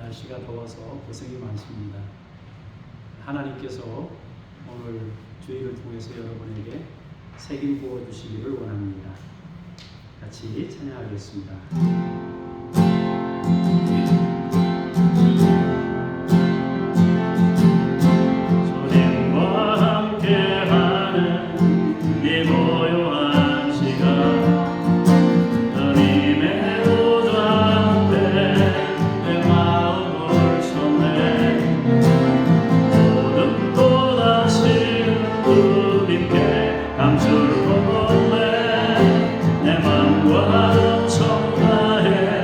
날씨가 더워서 고생이 많습니다. 하나님께서 오늘 주일을 통해서 여러분에게 책임 부어 주시기를 원합니다. 같이 찬양하겠습니다. 감출 볼래 내 맘과 청하에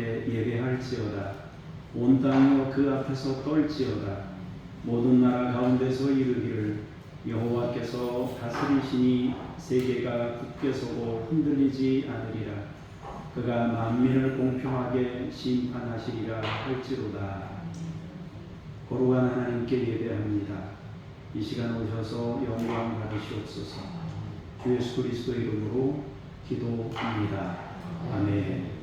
앞에 예배할지어다. 온 땅이여 그 앞에서 떨지어다. 모든 나라 가운데서 이르기를 여호와께서 다스리시니 세계가 굳게 서고 흔들리지 않으리라. 그가 만민을 공평하게 심판하시리라 할지로다. 거룩한 하나님께 예배합니다. 이 시간 오셔서 영광 받으시옵소서. 주 예수 그리스도 이름으로 기도합니다. 아멘.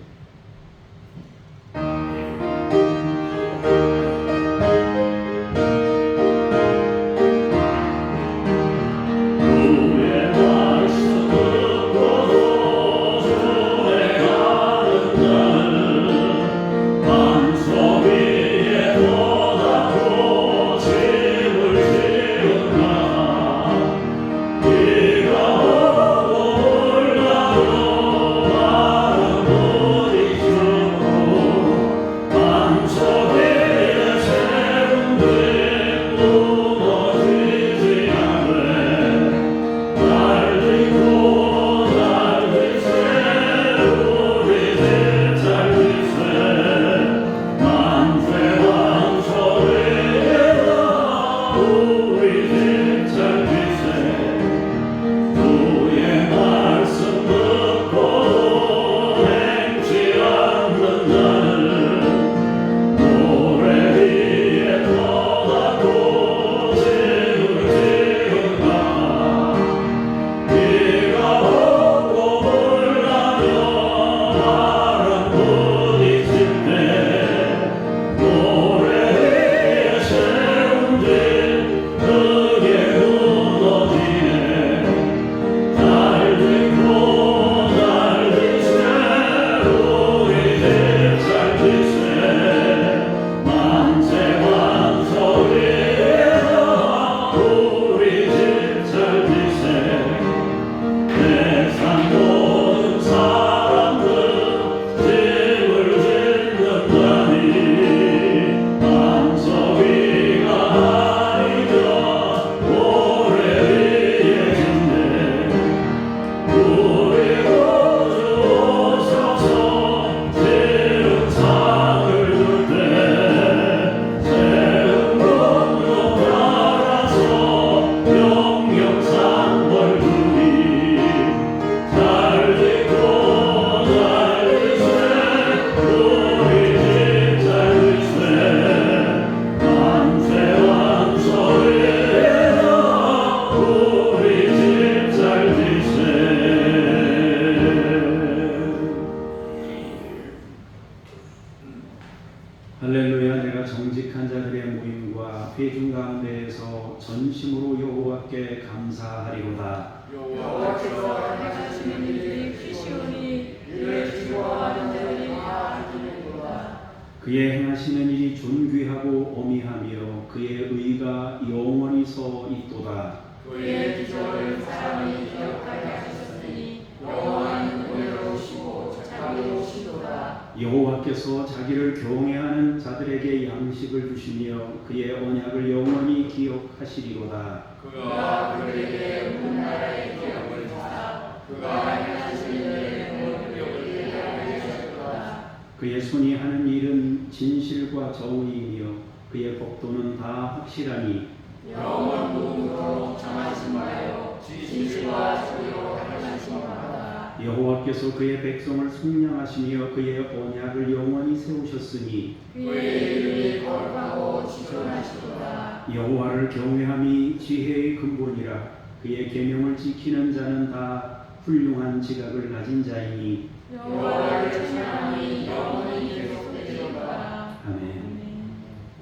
할렐루야. 내가 정직한 자들의 모임과 회중 가운데에서 전심으로 여호와께 감사하리로다. 여호와께서 행하시는 일이 크시오니 이를 즐거워하는 자들이 다 이기는도다. 그의 행하시는 일이 존귀하고 어미하며 그의 의가 영원히 서 있도다. 그의 기적을 사람이 기억하게 하셨으니 여호와는 은혜로우시고 자비로우시도다. 여호와께서 자기를 경외하는 자들에게 양식을 주시며 그의 언약을 영원히 기억하시리로다. 그가 그들에게 온 나라의 기업을 주사 그가 행하시는 일의 능력을 얘기하게 하셨도다. 그의 손이 하는 일은 진실과 정의이며 그의 법도는 다 확실하니 영원 무궁으로 정하신 바요 진실과 정의로 행하신 바다. 여호와께서 그의 백성을 속량하시며 그의 언약을 영원히 세우셨으니 그의 이름이 거룩하고 지존하시도다. 여호와를 경외함이 지혜의 근본이라. 그의 계명을 지키는 자는 다 훌륭한 지각을 가진 자이니 여호와를 찬양함이 영원히 계속되리로다. 아멘.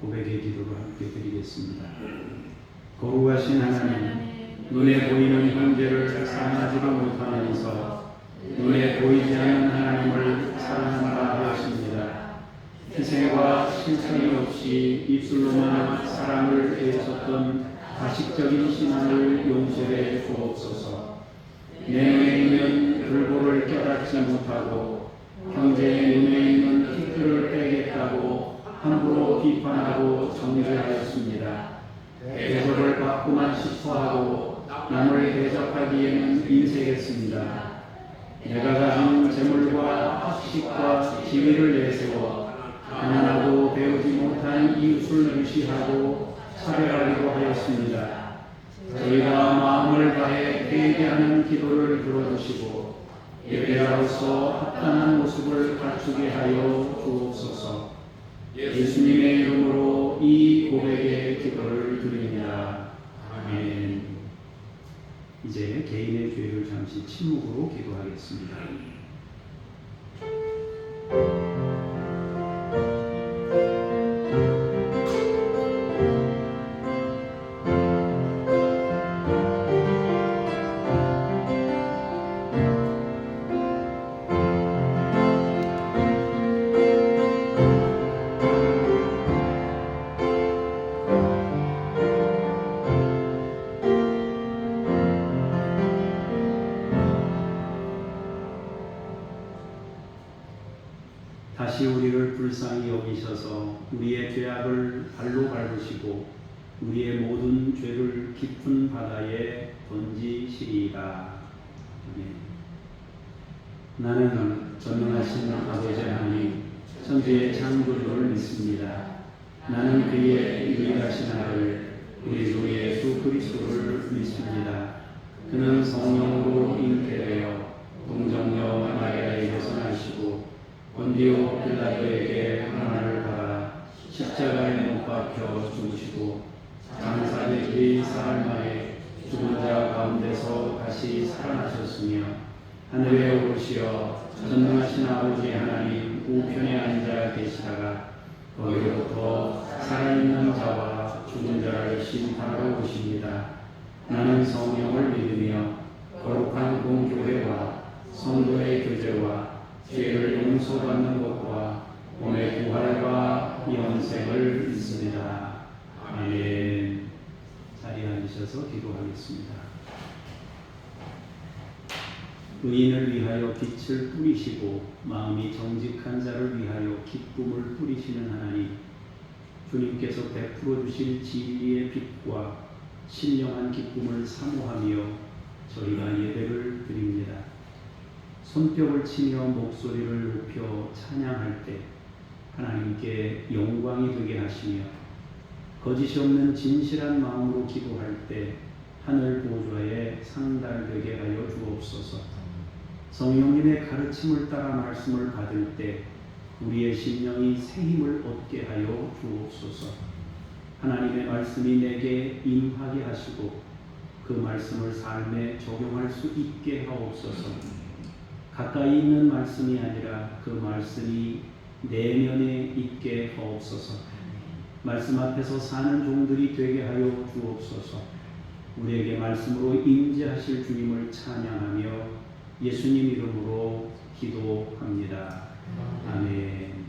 고백의 기도를 함께 드리겠습니다. 거룩하신 하나님, 눈에 보이는 형제를 사랑하지도 못하면서 눈에 보이지 않는 하나님을 사랑한다 하였습니다. 희생과 실천이 없이 입술로만 사랑을 외쳤던 가식적인 신앙을 용서해 주옵소서. 내 눈에 있는 불보를 깨닫지 못하고 형제의 눈에 있는 티끌을 빼겠다고 함부로 비판하고 정죄하였습니다. 대접을 받고만 싶어하고 남을 대접하기에는 인색했습니다. 내가 가진 재물과 학식과 지위를 내세워 가난하고 배우지 못한 이웃을 무시하고 차별하기도 하였습니다. 저희가 마음을 다해 회개하는 기도를 들어주시고 예배자로서 합당한 모습을 갖추게 하여 주옵소서. 예수님의 이름으로 이 고백의 기도를 드립니다. 아멘. 이제 개인의 죄를 잠시 침묵으로 기도하겠습니다. 다시 우리를 불쌍히 여기셔서 우리의 죄악을 발로 밟으시고 우리의 모든 죄를 깊은 바다에 던지시리이다. 나는 전능하신 아버지 하나님 천지의 창조주를 믿습니다. 나는 그의 유일하신 아들 우리 주 예수 그리스도를 믿습니다. 그는 성령으로 잉태되어 동정녀 마리아에게서 나시고 본디오 빌라도에게 고난을 받아 십자가에 못 박혀 죽으시고 장사되기 사흘 만에 죽은 자 가운데서 다시 살아나셨으며 하늘에 오르시어 전능하신 아버지 하나님 우편에 앉아 계시다가 거기로부터 살아있는 자와 죽은 자를 심판하러 오십니다. 나는 성령을 믿으며 거룩한 공교회와 성도의 교제와 죄를 용서받는 것과 몸의 부활과 영생을 믿습니다. 아멘. 자리에 앉으셔서 기도하겠습니다. 의인을 위하여 빛을 뿌리시고 마음이 정직한 자를 위하여 기쁨을 뿌리시는 하나님, 주님께서 베풀어 주실 진리의 빛과 신령한 기쁨을 사모하며 저희가 예배를 드립니다. 손뼉을 치며 목소리를 높여 찬양할 때 하나님께 영광이 되게 하시며 거짓이 없는 진실한 마음으로 기도할 때 하늘 보좌에 상달되게 하여 주옵소서. 성령님의 가르침을 따라 말씀을 받을 때 우리의 심령이 새 힘을 얻게 하여 주옵소서. 하나님의 말씀이 내게 임하게 하시고 그 말씀을 삶에 적용할 수 있게 하옵소서. 가까이 있는 말씀이 아니라 그 말씀이 내면에 있게 하옵소서. 말씀 앞에서 사는 종들이 되게 하여 주옵소서. 우리에게 말씀으로 임재하실 주님을 찬양하며 예수님 이름으로 기도합니다. 아멘.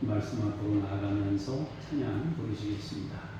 말씀 앞으로 나아가면서 찬양 부르시겠습니다.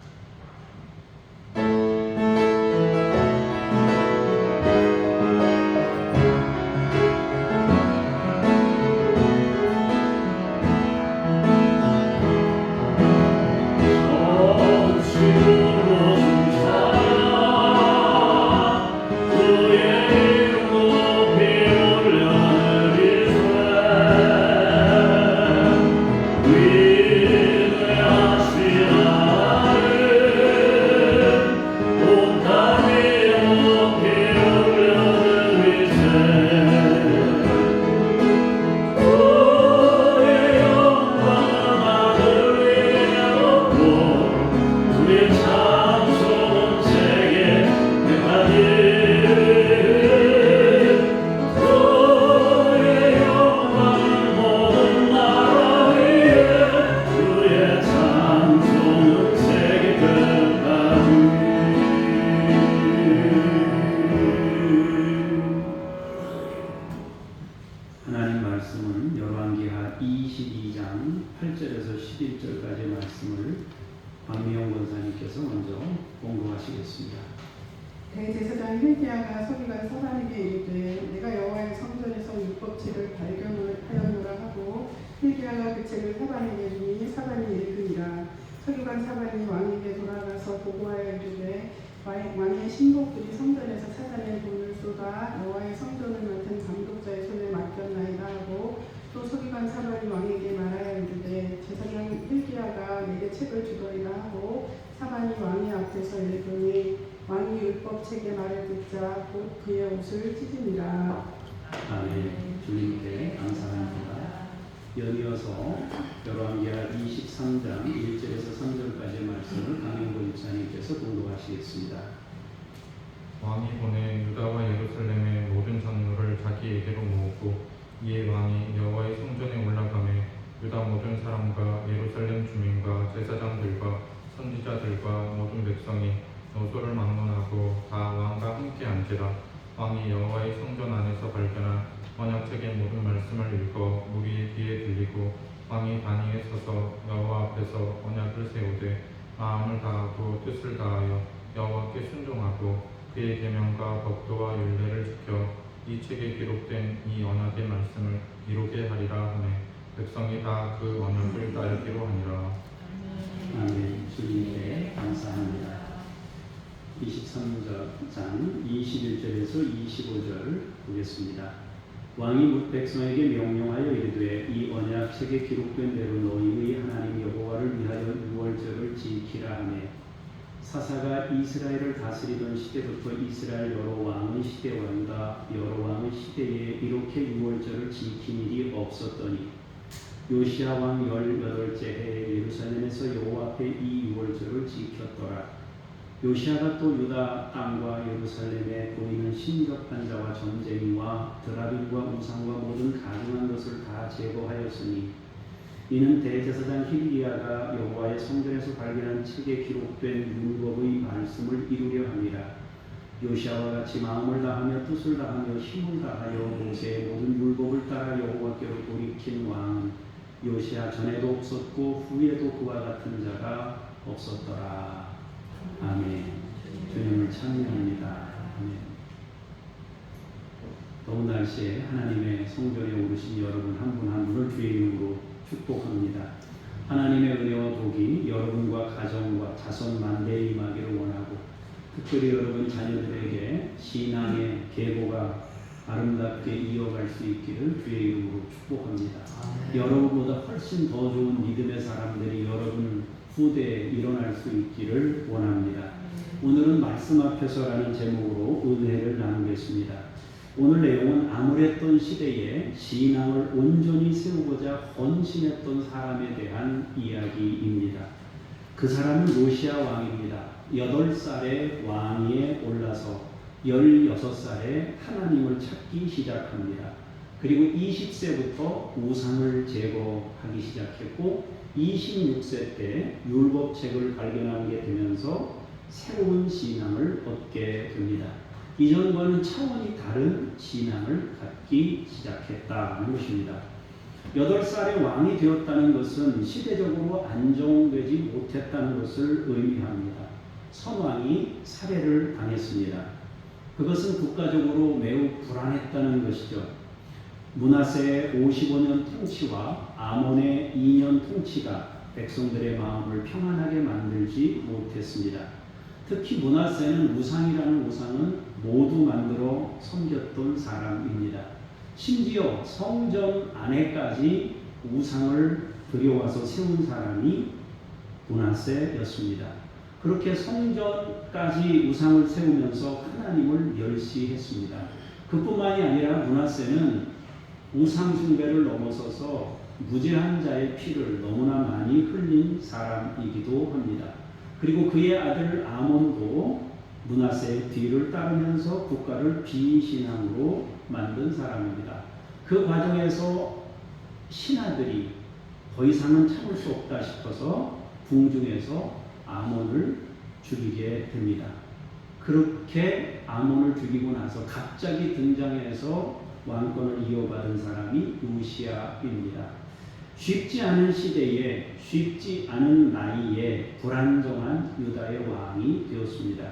하나님 말씀은 열왕기하 22장 8절에서 11절까지의 말씀을 박미영 권사님께서 먼저 공부하시겠습니다. 대제사장 hil기야가 서기관 사반에게 이르되 내가 여호와의 성전에서 율법책을 발견하였노라 하고 hil기야가 그 책을 사반에게 주니 사반이 읽으니라. 서기관 사반이 왕에게 돌아가서 보고하여 이르되 왕의 신복들이 성전에서 찾아낸 돈을 쏟아 여호와의 성전을 맡은 감독자의 손에 맡겼나이다 하고 또 서기관 사반이 왕에게 말하여 이르되 제사장 hil기야가 내게 책을 주더이다 하고 사반이 왕의 앞에서 읽으니 왕이 율법책의 말을 듣자 곧 그의 옷을 찢으니라. 아멘. 주님께 감사합니다. 연이어서 열왕기하 23장 1절에서 3절까지의 말씀을 강영보 집사님께서 공독하시겠습니다. 왕이 보내 유다와 예루살렘의 모든 장로를 자기에게로 모으고 이에 왕이 여호와의 성전에 올라가매 유다 모든 사람과 예루살렘 주민과 제사장들과 선지자들과 모든 백성이 노소를 막론하고 다 왕과 함께 앉으라. 왕이 여호와의 성전 안에서 발견한 언약책의 모든 말씀을 읽어 무리의 귀에 들리고 왕이 단위에 서서 여호와 앞에서 언약을 세우되 마음을 다하고 뜻을 다하여 여호와께 순종하고 그의 계명과 법도와 율례를 지켜 이 책에 기록된 이 언약의 말씀을 이루게 하리라 하매 백성이 다 그 언약을 따르기로 하니라. 아멘. 주님께 감사합니다. 23장 21절에서 25절 보겠습니다. 왕이 뭇 백성에게 명령하여 이르되 이 언약책에 기록된 대로 너희의 하나님 여호와를 위하여 유월절을 지키라 하매 사사가 이스라엘을 다스리던 시대부터 이스라엘 여러 왕의 시대와 유다 여러 왕의 시대에 이렇게 유월절을 지킨 일이 없었더니 요시야 왕 18째 해에 예루살렘에서 여호와 앞에 이 유월절을 지켰더라. 요시야가 또 유다 땅과 예루살렘에 보이는 신격한 자와 전쟁이와 드라빔과 우상과 모든 가증한 것을 다 제거하였으니 이는 대제사장 hil기야가 여호와의 성전에서 발견한 책에 기록된 율법의 말씀을 이루려 함이라. 요시야와 같이 마음을 다하며 뜻을 다하며 힘을 다하여 모세의 모든 율법을 따라 여호와께로 돌이킨 왕은 요시야 전에도 없었고 후에도 그와 같은 자가 없었더라. 아멘. 주님을 찬양합니다. 아멘. 더운 날씨에 하나님의 성전에 오르신 여러분 한 분 한 분을 주의 이름으로 축복합니다. 하나님의 은혜와 복이 여러분과 가정과 자손 만대에 임하기를 원하고 특별히 여러분 자녀들에게 신앙의 계보가 아름답게 이어갈 수 있기를 주의 이름으로 축복합니다. 여러분보다 훨씬 더 좋은 믿음의 사람들이 여러분 후대에 일어날 수 있기를 원합니다. 오늘은 말씀 앞에서라는 제목으로 은혜를 나누겠습니다. 오늘 내용은 아무랬던 시대에 신앙을 온전히 세우고자 헌신했던 사람에 대한 이야기입니다. 그 사람은 요시야 왕입니다. 8살에 왕위에 올라서 16살에 하나님을 찾기 시작합니다. 그리고 20세부터 우상을 제거하기 시작했고 26세 때 율법책을 발견하게 되면서 새로운 신앙을 얻게 됩니다. 이전과는 차원이 다른 신앙을 갖기 시작했다는 것입니다. 8살에 왕이 되었다는 것은 시대적으로 안정되지 못했다는 것을 의미합니다. 선왕이 살해를 당했습니다. 그것은 국가적으로 매우 불안했다는 것이죠. 므낫세의 55년 통치와 아몬의 2년 통치가 백성들의 마음을 평안하게 만들지 못했습니다. 특히 므낫세는 우상이라는 우상은 모두 만들어 섬겼던 사람입니다. 심지어 성전 안에까지 우상을 들여와서 세운 사람이 므낫세였습니다. 그렇게 성전까지 우상을 세우면서 하나님을 멸시했습니다. 그뿐만이 아니라 므낫세는 우상 숭배를 넘어서서 무죄한 자의 피를 너무나 많이 흘린 사람이기도 합니다. 그리고 그의 아들 아몬도 므낫세의 뒤를 따르면서 국가를 비신앙으로 만든 사람입니다. 그 과정에서 신하들이 더 이상은 참을 수 없다 싶어서 궁중에서 아몬을 죽이게 됩니다. 그렇게 아몬을 죽이고 나서 갑자기 등장해서 왕권을 이어받은 사람이 요시야입니다. 쉽지 않은 시대에 쉽지 않은 나이에 불안정한 유다의 왕이 되었습니다.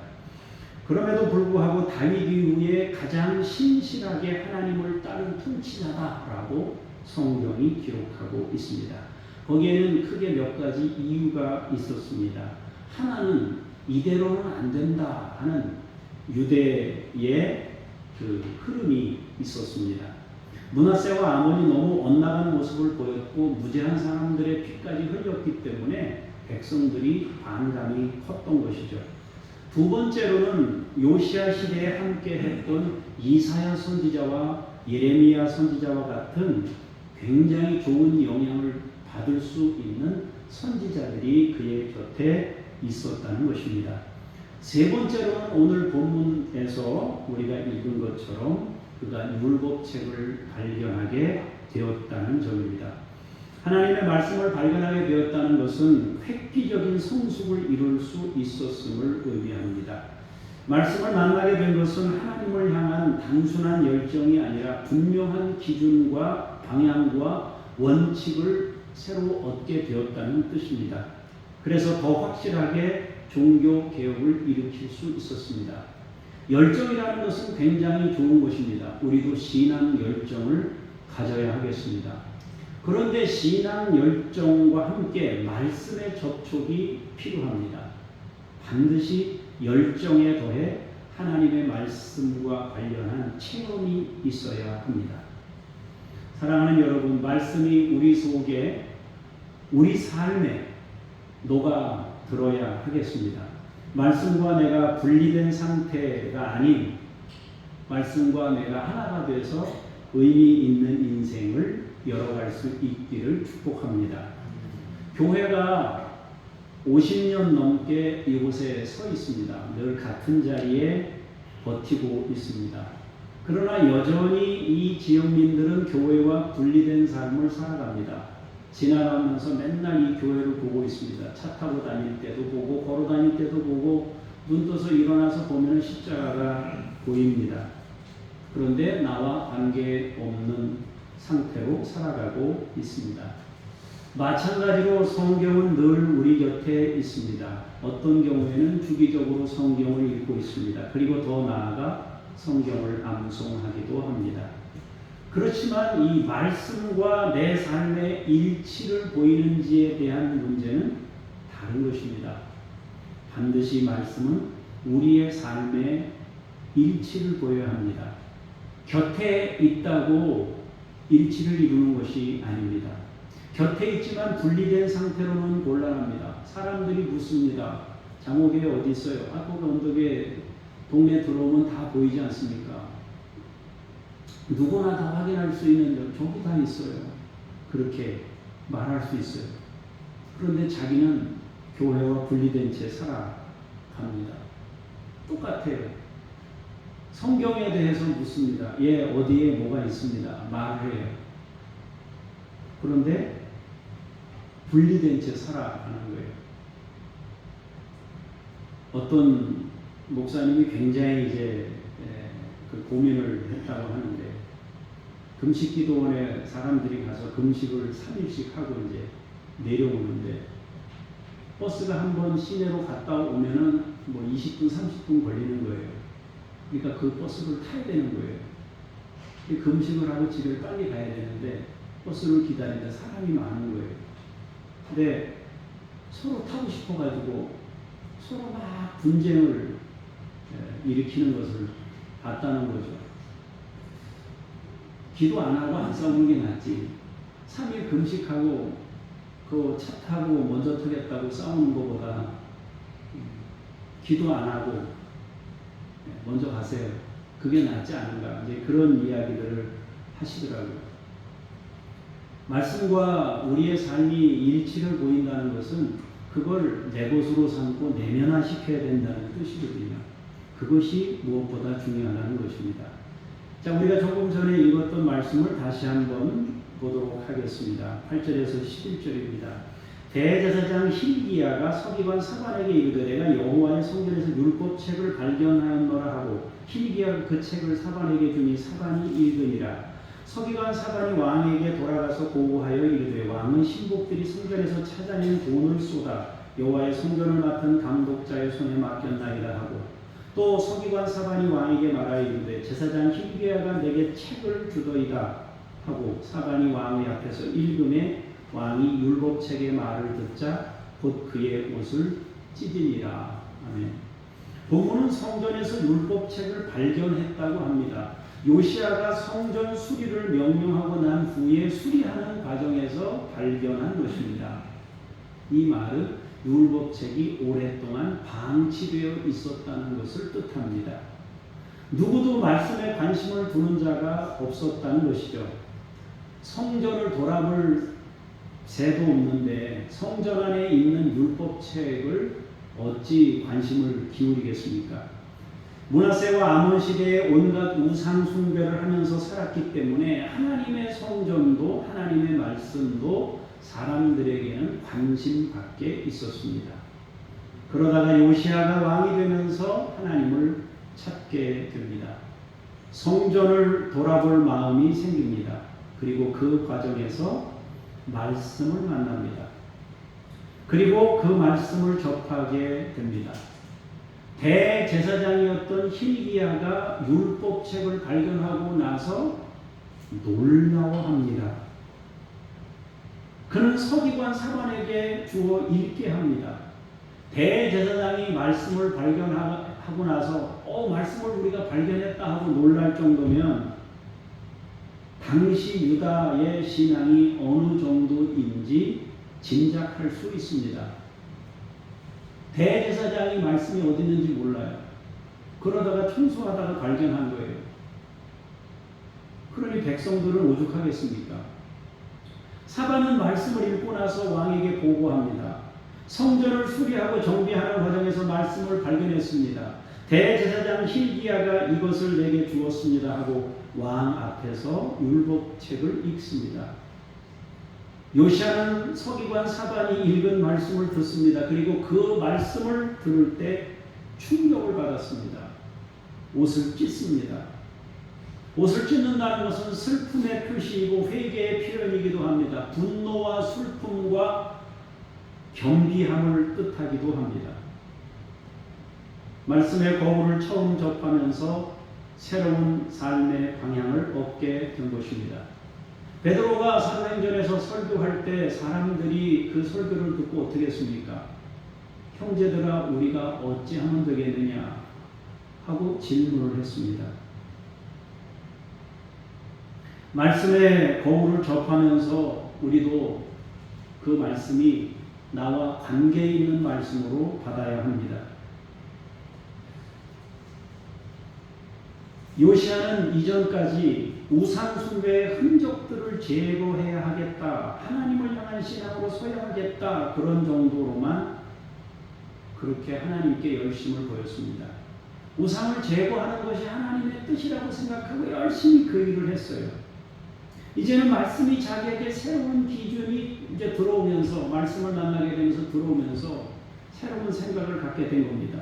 그럼에도 불구하고 다윗 이후에 가장 신실하게 하나님을 따른 통치자다라고 성경이 기록하고 있습니다. 거기에는 크게 몇 가지 이유가 있었습니다. 하나는 이대로는 안 된다 하는 유대의 그 흐름이 있었습니다. 므낫세와 아몬이 너무 엇나간 모습을 보였고 무죄한 사람들의 피까지 흘렸기 때문에 백성들이 반감이 컸던 것이죠. 두 번째로는 요시야 시대에 함께 했던 이사야 선지자와 예레미야 선지자와 같은 굉장히 좋은 영향을 받을 수 있는 선지자들이 그의 곁에 있었다는 것입니다. 세 번째로는 오늘 본문에서 우리가 읽은 것처럼 그가 율법책을 발견하게 되었다는 점입니다. 하나님의 말씀을 발견하게 되었다는 것은 획기적인 성숙을 이룰 수 있었음을 의미합니다. 말씀을 만나게 된 것은 하나님을 향한 단순한 열정이 아니라 분명한 기준과 방향과 원칙을 새로 얻게 되었다는 뜻입니다. 그래서 더 확실하게 종교 개혁을 일으킬 수 있었습니다. 열정이라는 것은 굉장히 좋은 것입니다. 우리도 신앙 열정을 가져야 하겠습니다. 그런데 신앙 열정과 함께 말씀의 접촉이 필요합니다. 반드시 열정에 더해 하나님의 말씀과 관련한 체험이 있어야 합니다. 사랑하는 여러분, 말씀이 우리 속에, 우리 삶에 녹아 들어야 하겠습니다. 말씀과 내가 분리된 상태가 아닌 말씀과 내가 하나가 돼서 의미 있는 인생을 열어갈 수 있기를 축복합니다. 교회가 50년 넘게 이곳에 서 있습니다. 늘 같은 자리에 버티고 있습니다. 그러나 여전히 이 지역민들은 교회와 분리된 삶을 살아갑니다. 지나가면서 맨날 이 교회를 보고 있습니다. 차 타고 다닐 때도 보고 걸어 다닐 때도 보고 눈 떠서 일어나서 보면 십자가가 보입니다. 그런데 나와 관계없는 상태로 살아가고 있습니다. 마찬가지로 성경은 늘 우리 곁에 있습니다. 어떤 경우에는 주기적으로 성경을 읽고 있습니다. 그리고 더 나아가 성경을 암송하기도 합니다. 그렇지만 이 말씀과 내 삶의 일치를 보이는지에 대한 문제는 다른 것입니다. 반드시 말씀은 우리의 삶의 일치를 보여야 합니다. 곁에 있다고 일치를 이루는 것이 아닙니다. 곁에 있지만 분리된 상태로는 곤란합니다. 사람들이 묻습니다. 장호교회 어디 있어요? 거기 언덕에 동네 들어오면 다 보이지 않습니까? 누구나 다 확인할 수 있는 저기 다 있어요. 그렇게 말할 수 있어요. 그런데 자기는 교회와 분리된 채 살아갑니다. 똑같아요. 성경에 대해서 묻습니다. 예, 어디에 뭐가 있습니다. 말을 해요. 그런데 분리된 채 살아가는 거예요. 어떤 목사님이 굉장히 이제 그 고민을 했다고 하는데, 금식기도원에 사람들이 가서 금식을 3일씩 하고 이제 내려오는데 버스가 한번 시내로 갔다 오면은 뭐 20분, 30분 걸리는 거예요. 그러니까 그 버스를 타야 되는 거예요. 금식을 하고 집에 빨리 가야 되는데 버스를 기다리는데 사람이 많은 거예요. 근데 서로 타고 싶어가지고 서로 막 분쟁을 일으키는 것을 봤다는 거죠. 기도 안 하고 안 싸우는 게 낫지. 3일 금식하고 그 차 타고 먼저 타겠다고 싸우는 것보다 기도 안 하고 먼저 가세요. 그게 낫지 않은가. 이제 그런 이야기들을 하시더라고요. 말씀과 우리의 삶이 일치를 보인다는 것은 그걸 내 것으로 삼고 내면화시켜야 된다는 뜻이거든요. 그것이 무엇보다 중요하다는 것입니다. 자, 우리가 조금 전에 읽었던 말씀을 다시 한번 보도록 하겠습니다. 8절에서 11절입니다. 대제사장 hil기야가 서기관 사반에게 이르되 내가 여호와의 성전에서 율법책을 발견하였노라 하고 hil기야가 그 책을 사반에게 주니 사반이 읽으니라. 서기관 사반이 왕에게 돌아가서 보고하여 이르되 왕은 신복들이 성전에서 찾아낸 돈을 쏟아 여호와의 성전을 맡은 감독자의 손에 맡겼나이다 하고 또 서기관 사반이 왕에게 말하여 이르되 제사장 hil기야가 내게 책을 주더이다 하고 사반이 왕의 앞에서 읽음에 왕이 율법책의 말을 듣자 곧 그의 옷을 찢으니라. 아멘. 본문은 성전에서 율법책을 발견했다고 합니다. 요시아가 성전 수리를 명령하고 난 후에 수리하는 과정에서 발견한 것입니다. 이 말은 율법책이 오랫동안 방치되어 있었다는 것을 뜻합니다. 누구도 말씀에 관심을 두는 자가 없었다는 것이죠. 성전을 돌아볼 새도 없는데 성전 안에 있는 율법책을 어찌 관심을 기울이겠습니까? 므낫세와 아몬 시대에 온갖 우상 숭배를 하면서 살았기 때문에 하나님의 성전도 하나님의 말씀도 사람들에게는 관심 밖에 있었습니다. 그러다가 요시아가 왕이 되면서 하나님을 찾게 됩니다. 성전을 돌아볼 마음이 생깁니다. 그리고 그 과정에서 말씀을 만납니다. 그리고 그 말씀을 접하게 됩니다. 대제사장이었던 hil기야가 율법책을 발견하고 나서 놀라워합니다. 그는 서기관 사반에게 주어 읽게 합니다. 대제사장이 말씀을 발견하고 나서 말씀을 우리가 발견했다 하고 놀랄 정도면 당시 유다의 신앙이 어느 정도인지 짐작할 수 있습니다. 대제사장이 말씀이 어디 있는지 몰라요. 그러다가 청소하다가 발견한 거예요. 그러니 백성들은 오죽하겠습니까? 사반은 말씀을 읽고 나서 왕에게 보고합니다. 성전을 수리하고 정비하는 과정에서 말씀을 발견했습니다. 대제사장 hil기야가 이것을 내게 주었습니다 하고 왕 앞에서 율법책을 읽습니다. 요시아는 서기관 사반이 읽은 말씀을 듣습니다. 그리고 그 말씀을 들을 때 충격을 받았습니다. 옷을 찢습니다. 옷을 찢는다는 것은 슬픔의 표시이고 회개의 표현이기도 합니다. 분노와 슬픔과 겸비함을 뜻하기도 합니다. 말씀의 거울을 처음 접하면서 새로운 삶의 방향을 얻게 된 것입니다. 베드로가 사도행전에서 설교할 때 사람들이 그 설교를 듣고 어떻게 했습니까? 형제들아 우리가 어찌하면 되겠느냐 하고 질문을 했습니다. 말씀의 거울을 접하면서 우리도 그 말씀이 나와 관계 있는 말씀으로 받아야 합니다. 요시아는 이전까지 우상 숭배의 흔적들을 제거해야 하겠다, 하나님을 향한 신앙으로 서야 하겠다 그런 정도로만 그렇게 하나님께 열심을 보였습니다. 우상을 제거하는 것이 하나님의 뜻이라고 생각하고 열심히 그 일을 했어요. 이제는 말씀이 자기에게 새로운 기준이 이제 들어오면서 말씀을 만나게 되면서 들어오면서 새로운 생각을 갖게 된 겁니다.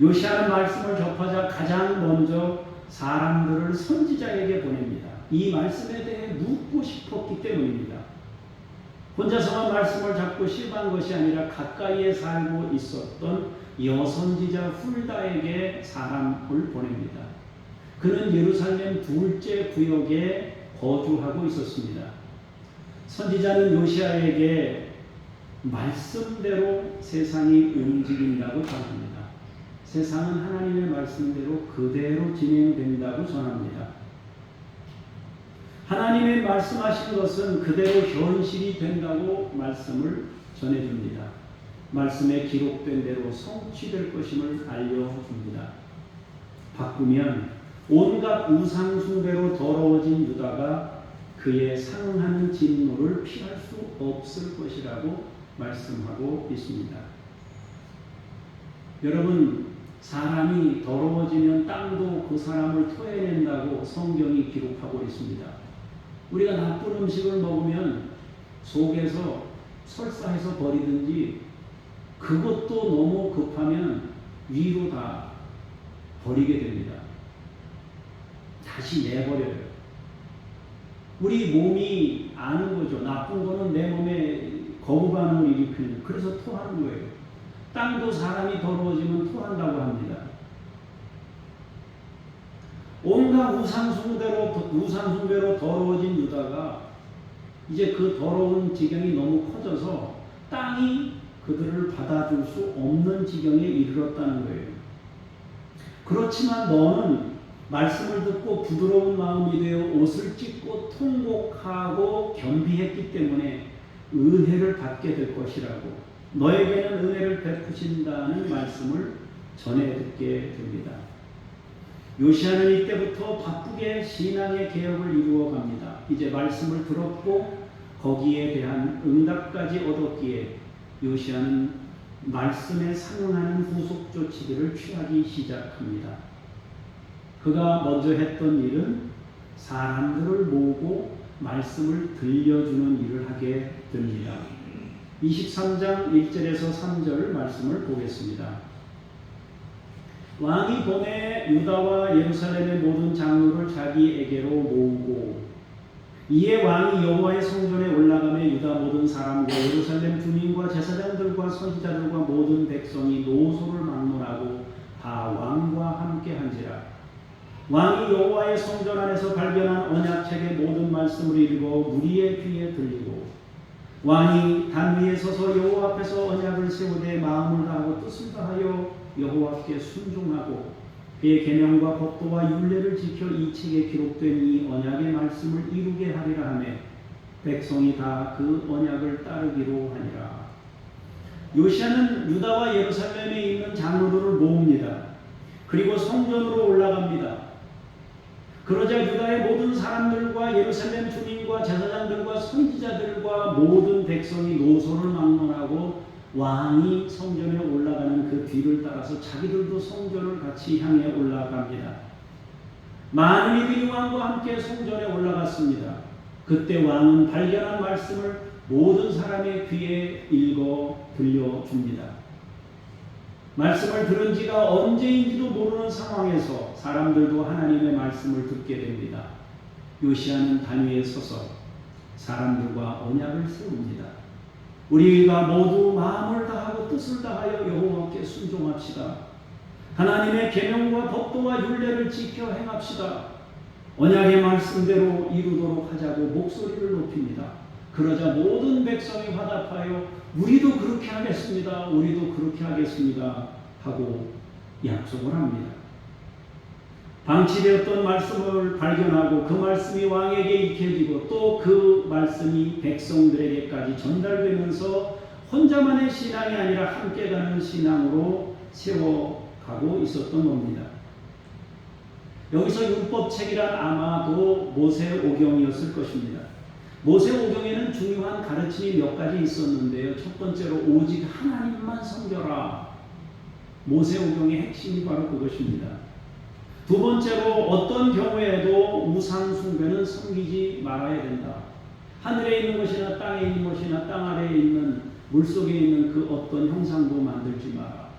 요시아는 말씀을 접하자 가장 먼저 사람들을 선지자에게 보냅니다. 이 말씀에 대해 묻고 싶었기 때문입니다. 혼자서만 말씀을 잡고 실망한 것이 아니라 가까이에 살고 있었던 여선지자 훌다에게 사람을 보냅니다. 그는 예루살렘 둘째 구역에 거주하고 있었습니다. 선지자는 요시아에게 말씀대로 세상이 움직인다고 전합니다. 세상은 하나님의 말씀대로 그대로 진행된다고 전합니다. 하나님의 말씀하신 것은 그대로 현실이 된다고 말씀을 전해줍니다. 말씀에 기록된 대로 성취될 것임을 알려줍니다. 바꾸면 온갖 우상 숭배로 더러워진 유다가 그의 상응하는 진노를 피할 수 없을 것이라고 말씀하고 있습니다. 여러분, 사람이 더러워지면 땅도 그 사람을 토해낸다고 성경이 기록하고 있습니다. 우리가 나쁜 음식을 먹으면 속에서 설사해서 버리든지 그것도 너무 급하면 위로 다 버리게 됩니다. 다시 내버려요. 우리 몸이 아는 거죠. 나쁜 거는 내 몸에 거부 반응을 일으키는, 그래서 토하는 거예요. 땅도 사람이 더러워지면 토한다고 합니다. 온갖 우상숭배로 더러워진 유다가 이제 그 더러운 지경이 너무 커져서 땅이 그들을 받아줄 수 없는 지경에 이르렀다는 거예요. 그렇지만 너는 말씀을 듣고 부드러운 마음이 되어 옷을 찢고 통곡하고 겸비했기 때문에 은혜를 받게 될 것이라고, 너에게는 은혜를 베푸신다는 말씀을 전해 듣게 됩니다. 요시아는 이때부터 바쁘게 신앙의 개혁을 이루어갑니다. 이제 말씀을 들었고 거기에 대한 응답까지 얻었기에 요시아는 말씀에 상응하는 후속 조치들을 취하기 시작합니다. 그가 먼저 했던 일은 사람들을 모으고 말씀을 들려주는 일을 하게 됩니다. 23장 1절에서 3절 말씀을 보겠습니다. 왕이 보내 유다와 예루살렘의 모든 장로를 자기에게로 모으고, 이에 왕이 여호와의 성전에 올라가며 유다 모든 사람과 예루살렘 주민과 제사장들과 선지자들과 모든 백성이 노소를 막론하고 다 왕과 함께 한지라. 왕이 여호와의 성전 안에서 발견한 언약책의 모든 말씀을 읽어 무리의 귀에 들리고, 왕이 단 위에 서서 여호와 앞에서 언약을 세우되 마음을 다하고 뜻을 다하여 여호와께 순종하고 그의 계명과 법도와 율례를 지켜 이 책에 기록된 이 언약의 말씀을 이루게 하리라 하며 백성이 다 그 언약을 따르기로 하니라. 요시아는 유다와 예루살렘에 있는 장로들을 모읍니다. 그리고 성전으로 올라갑니다. 그러자 유다의 모든 사람들과 예루살렘 주민과 제사장들과 선지자들과 모든 백성이 노소를 막론하고 왕이 성전에 올라가는 그 뒤를 따라서 자기들도 성전을 같이 향해 올라갑니다. 많은 이들이 왕과 함께 성전에 올라갔습니다. 그때 왕은 발견한 말씀을 모든 사람의 귀에 읽어 들려줍니다. 말씀을 들은 지가 언제인지도 모르는 상황에서 사람들도 하나님의 말씀을 듣게 됩니다. 요시아는 단위에 서서 사람들과 언약을 세웁니다. 우리가 모두 마음을 다하고 뜻을 다하여 여호와께 순종합시다. 하나님의 계명과 법도와 율례를 지켜 행합시다. 언약의 말씀대로 이루도록 하자고 목소리를 높입니다. 그러자 모든 백성이 화답하여 우리도 그렇게 하겠습니다. 우리도 그렇게 하겠습니다. 하고 약속을 합니다. 방치되었던 말씀을 발견하고 그 말씀이 왕에게 익혀지고 또 그 말씀이 백성들에게까지 전달되면서 혼자만의 신앙이 아니라 함께 가는 신앙으로 세워가고 있었던 겁니다. 여기서 율법책이란 아마도 모세오경이었을 것입니다. 모세오경에는 중요한 가르침이 몇 가지 있었는데요. 첫 번째로 오직 하나님만 섬겨라. 모세오경의 핵심이 바로 그것입니다. 두 번째로 어떤 경우에도 우상 숭배는 섬기지 말아야 된다. 하늘에 있는 것이나 땅에 있는 것이나 땅 아래에 있는 물속에 있는 그 어떤 형상도 만들지 마라.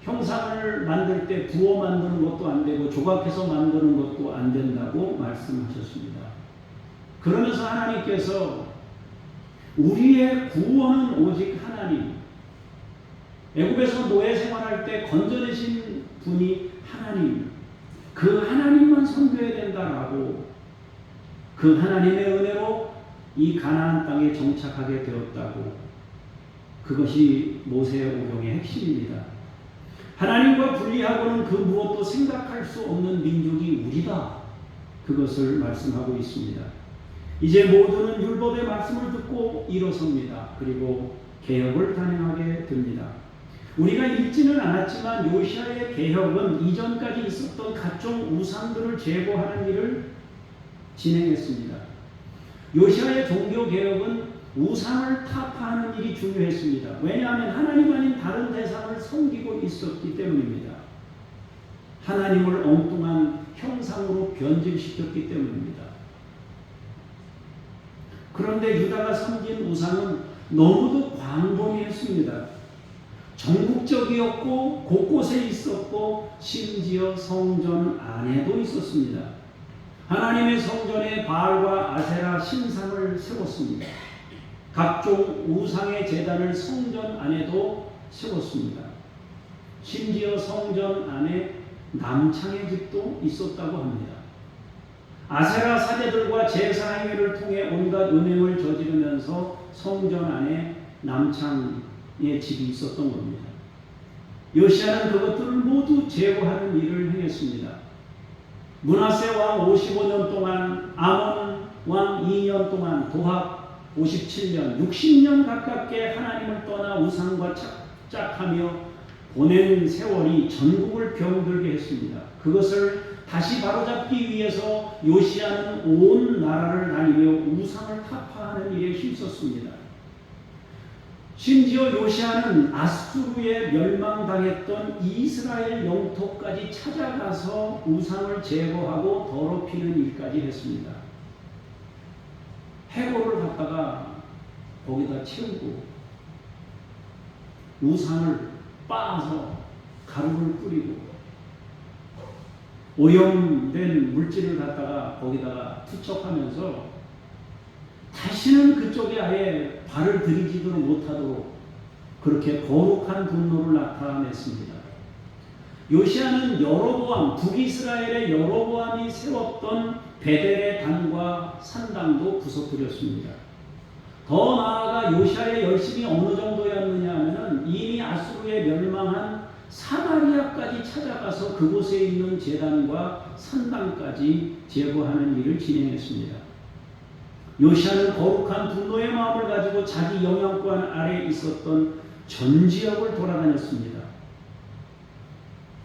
형상을 만들 때 부어 만드는 것도 안 되고 조각해서 만드는 것도 안 된다고 말씀하셨습니다. 그러면서 하나님께서 우리의 구원은 오직 하나님, 애굽에서 노예 생활할 때 건져내신 분이 하나님, 그 하나님만 섬겨야 된다라고, 그 하나님의 은혜로 이 가나안 땅에 정착하게 되었다고, 그것이 모세오경의 핵심입니다. 하나님과 분리하고는 그 무엇도 생각할 수 없는 민족이 우리다. 그것을 말씀하고 있습니다. 이제 모두는 율법의 말씀을 듣고 일어섭니다. 그리고 개혁을 단행하게 됩니다. 우리가 읽지는 않았지만 요시아의 개혁은 이전까지 있었던 각종 우상들을 제거하는 일을 진행했습니다. 요시아의 종교개혁은 우상을 타파하는 일이 중요했습니다. 왜냐하면 하나님 아닌 다른 대상을 섬기고 있었기 때문입니다. 하나님을 엉뚱한 형상으로 변질시켰기 때문입니다. 그런데 유다가 섬긴 우상은 너무도 광범위했습니다. 전국적이었고 곳곳에 있었고 심지어 성전 안에도 있었습니다. 하나님의 성전에 바알과 아세라 신상을 세웠습니다. 각종 우상의 제단을 성전 안에도 세웠습니다. 심지어 성전 안에 남창의 집도 있었다고 합니다. 아세라 사제들과 제사 행위를 통해 온갖 음행을 저지르면서 성전 안에 남창의 집이 있었던 겁니다. 요시야는 그것들을 모두 제거하는 일을 행했습니다. 므낫세 왕 55년 동안, 아몬 왕 2년 동안, 도합 57년, 60년 가깝게 하나님을 떠나 우상과 착착하며 보낸 세월이 전국을 병들게 했습니다. 그것을 다시 바로잡기 위해서 요시야는 온 나라를 다니며 우상을 타파하는 일에 힘썼습니다. 심지어 요시야는 아수르에 멸망당했던 이스라엘 영토까지 찾아가서 우상을 제거하고 더럽히는 일까지 했습니다. 해골을 갖다가 거기다 채우고 우상을 빻아서 가루를 뿌리고 오염된 물질을 갖다가 거기다가 투척하면서 다시는 그쪽에 아예 발을 들이지도 못하도록 그렇게 거룩한 분노를 나타냈습니다. 요시야는 여로보암, 북이스라엘의 여로보암이 세웠던 베델의 단과 산당도 부서뜨렸습니다. 더 나아가 요시야의 열심이 어느 정도였느냐 하면 이미 아수르에 멸망한 사마리아까지 찾아가서 그곳에 있는 제단과 산당까지 제거하는 일을 진행했습니다. 요시야는 거룩한 분노의 마음을 가지고 자기 영향권 아래 있었던 전 지역을 돌아다녔습니다.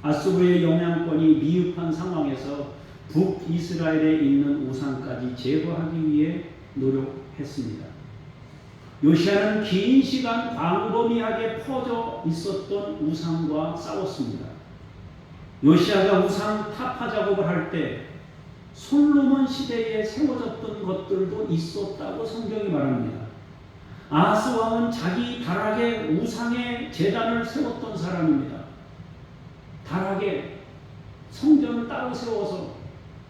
아수르의 영향권이 미흡한 상황에서 북이스라엘에 있는 우상까지 제거하기 위해 노력했습니다. 요시야는 긴 시간 광범위하게 퍼져 있었던 우상과 싸웠습니다. 요시야가 우상 타파 작업을 할 때 솔로몬 시대에 세워졌던 것들도 있었다고 성경이 말합니다. 아하스 왕은 자기 다락에 우상의 제단을 세웠던 사람입니다. 다락에 성전을 따로 세워서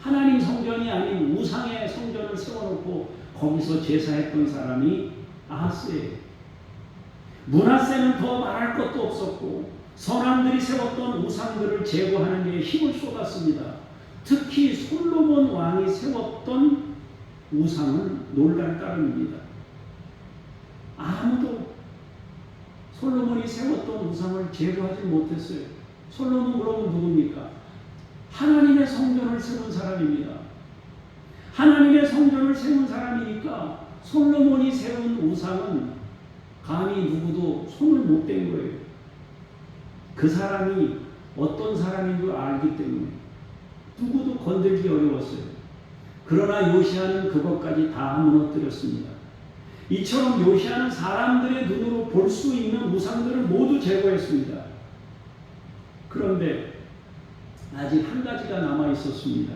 하나님 성전이 아닌 우상의 성전을 세워놓고 거기서 제사했던 사람이 아하스예요. 므낫세는 더 말할 것도 없었고 선왕들이 세웠던 우상들을 제거하는 데 힘을 쏟았습니다. 특히 솔로몬 왕이 세웠던 우상은 놀랄 따름입니다. 아무도 솔로몬이 세웠던 우상을 제거하지 못했어요. 솔로몬 그러면 누굽니까? 하나님의 성전을 세운 사람입니다. 하나님의 성전을 세운 사람이니까 솔로몬이 세운 우상은 감히 누구도 손을 못 댄 거예요. 그 사람이 어떤 사람인 줄 알기 때문에 누구도 건들기 어려웠어요. 그러나 요시야는 그것까지 다 무너뜨렸습니다. 이처럼 요시야는 사람들의 눈으로 볼 수 있는 우상들을 모두 제거했습니다. 그런데 아직 한 가지가 남아 있었습니다.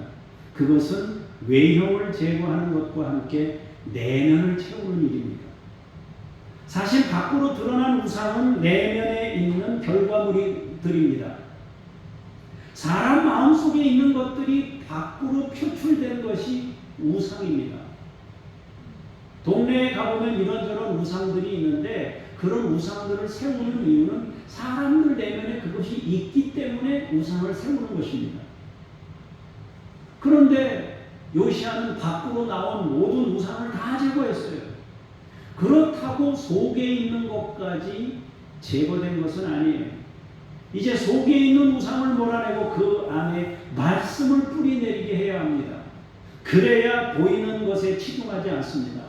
그것은 외형을 제거하는 것과 함께 내면을 채우는 일입니다. 사실 밖으로 드러난 우상은 내면에 있는 결과물들입니다. 사람 마음속에 있는 것들이 밖으로 표출된 것이 우상입니다. 동네에 가보면 이런저런 우상들이 있는데 그런 우상들을 세우는 이유는 사람들 내면에 그것이 있기 때문에 우상을 세우는 것입니다. 그런데 요시야는 밖으로 나온 모든 우상을 다 제거했어요. 그렇다고 속에 있는 것까지 제거된 것은 아니에요. 이제 속에 있는 우상을 몰아내고 그 안에 말씀을 뿌리내리게 해야 합니다. 그래야 보이는 것에 치중하지 않습니다.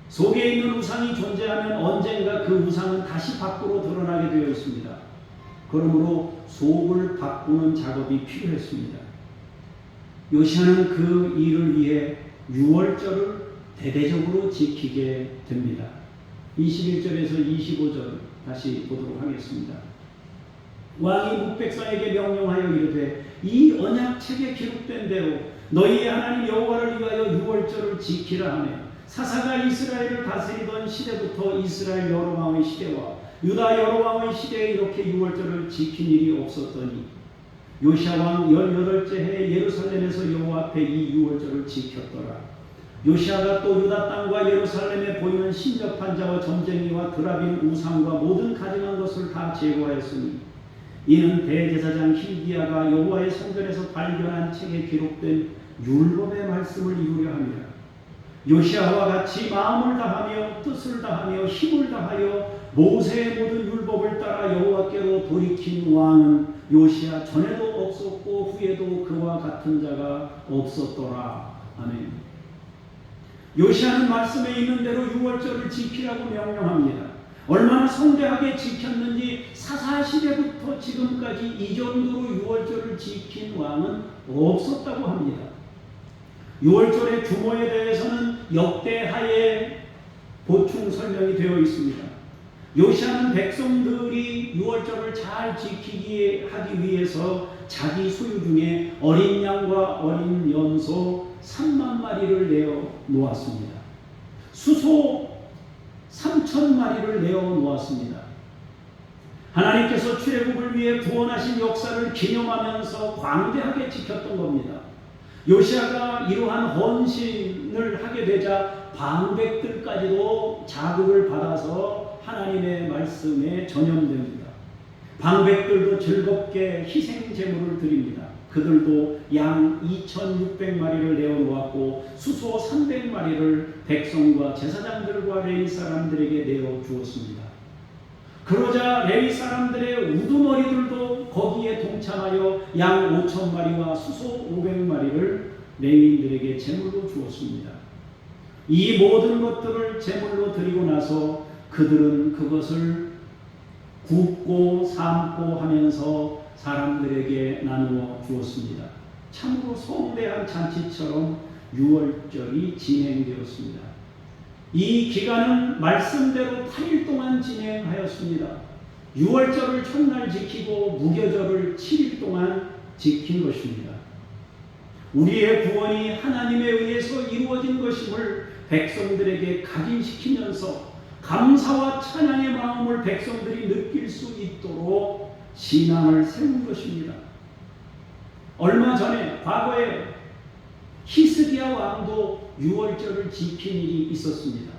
속에 있는 우상이 존재하면 언젠가 그 우상은 다시 밖으로 드러나게 되어 있습니다. 그러므로 속을 바꾸는 작업이 필요했습니다. 요시야는 그 일을 위해 유월절을 대대적으로 지키게 됩니다. 21절에서 25절 다시 보도록 하겠습니다. 왕이 뭇백성에게 명령하여 이르되 이 언약책에 기록된 대로 너희의 하나님 여호와를 위하여 유월절을 지키라 하며 사사가 이스라엘을 다스리던 시대부터 이스라엘 여러 왕의 시대와 유다 여러 왕의 시대에 이렇게 유월절을 지킨 일이 없었더니 요시야 왕 18째 해 예루살렘에서 여호와 앞에 이 유월절을 지켰더라. 요시야가 또 유다 땅과 예루살렘에 보이는 신접한 자와 점쟁이와 드라빔 우상과 모든 가증한 것을 다 제거하였으니 이는 대제사장 hil기야가 여호와의 성전에서 발견한 책에 기록된 율법의 말씀을 이루려 함이라. 요시야와 같이 마음을 다하며 뜻을 다하며 힘을 다하여 모세의 모든 율법을 따라 여호와께로 돌이킨 왕은 요시야 전에도 없었고 후에도 그와 같은 자가 없었더라. 아멘. 요시야는 말씀에 있는 대로 유월절을 지키라고 명령합니다. 얼마나 성대하게 지켰는지 사사시대부터 지금까지 이 정도로 유월절을 지킨 왕은 없었다고 합니다. 유월절의 규모에 대해서는 역대하에 보충 설명이 되어 있습니다. 요시야는 백성들이 유월절을 잘 지키게 하기 위해서 자기 소유 중에 어린 양과 어린 염소 3만 마리를 내어 놓았습니다. 수소 3천 마리를 내어 놓았습니다. 하나님께서 출애굽을 위해 구원하신 역사를 기념하면서 광대하게 지켰던 겁니다. 요시야가 이러한 헌신을 하게 되자 방백들까지도 자극을 받아서 하나님의 말씀에 전염됩니다. 방백들도 즐겁게 희생 제물을 드립니다. 그들도 양 2,600마리를 내어놓았고 수소 300마리를 백성과 제사장들과 레위 사람들에게 내어 주었습니다. 그러자 레위 사람들의 우두머리들도 거기에 동참하여 양 5,000마리와 수소 500마리를 레위인들에게 제물로 주었습니다. 이 모든 것들을 제물로 드리고 나서 그들은 그것을 굽고 삶고 하면서 사람들에게 나누어 주었습니다. 참으로 성대한 잔치처럼 유월절이 진행되었습니다. 이 기간은 말씀대로 8일 동안 진행하였습니다. 유월절을 첫날 지키고 무교절을 7일 동안 지킨 것입니다. 우리의 구원이 하나님에 의해서 이루어진 것임을 백성들에게 각인시키면서 감사와 찬양의 마음을 백성들이 느낄 수 있도록 신앙을 세운 것입니다. 얼마 전에 과거에 히스기야 왕도 유월절을 지킨 일이 있었습니다.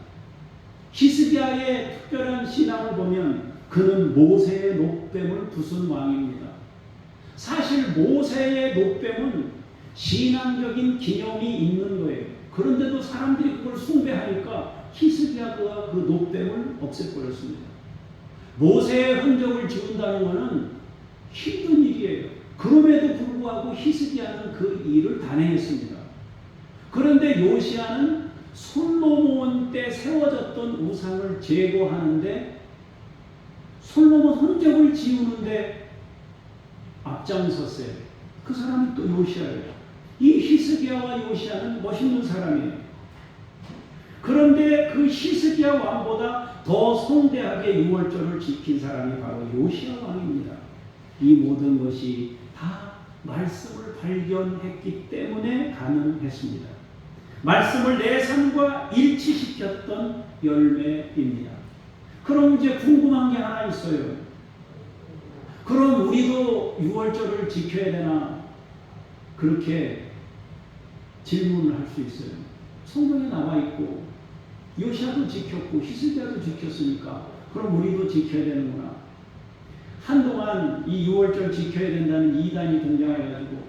히스기야의 특별한 신앙을 보면 그는 모세의 노뱀을 부순 왕입니다. 사실 모세의 노뱀은 신앙적인 기념이 있는 거예요. 그런데도 사람들이 그걸 숭배하니까 히스기야가 그 노뱀을 없애버렸습니다. 모세의 흔적을 지운다는 것은 힘든 일이에요. 그럼에도 불구하고 히스기야는 그 일을 단행했습니다. 그런데 요시야는 솔로몬 때 세워졌던 우상을 제거하는데 솔로몬 흔적을 지우는데 앞장섰어요. 그 사람이 또 요시야예요. 이 히스기야와 요시야는 멋있는 사람이에요. 그런데 그 히스기야 왕보다 더 성대하게 유월절을 지킨 사람이 바로 요시야 왕입니다. 이 모든 것이 다 말씀을 발견했기 때문에 가능했습니다. 말씀을 내 삶과 일치시켰던 열매입니다. 그럼 이제 궁금한 게 하나 있어요. 그럼 우리도 유월절을 지켜야 되나? 그렇게 질문을 할 수 있어요. 성경에 나와 있고 요시야도 지켰고 히스기야도 지켰으니까 그럼 우리도 지켜야 되는구나. 한동안 이 유월절 지켜야 된다는 이단이 등장해가지고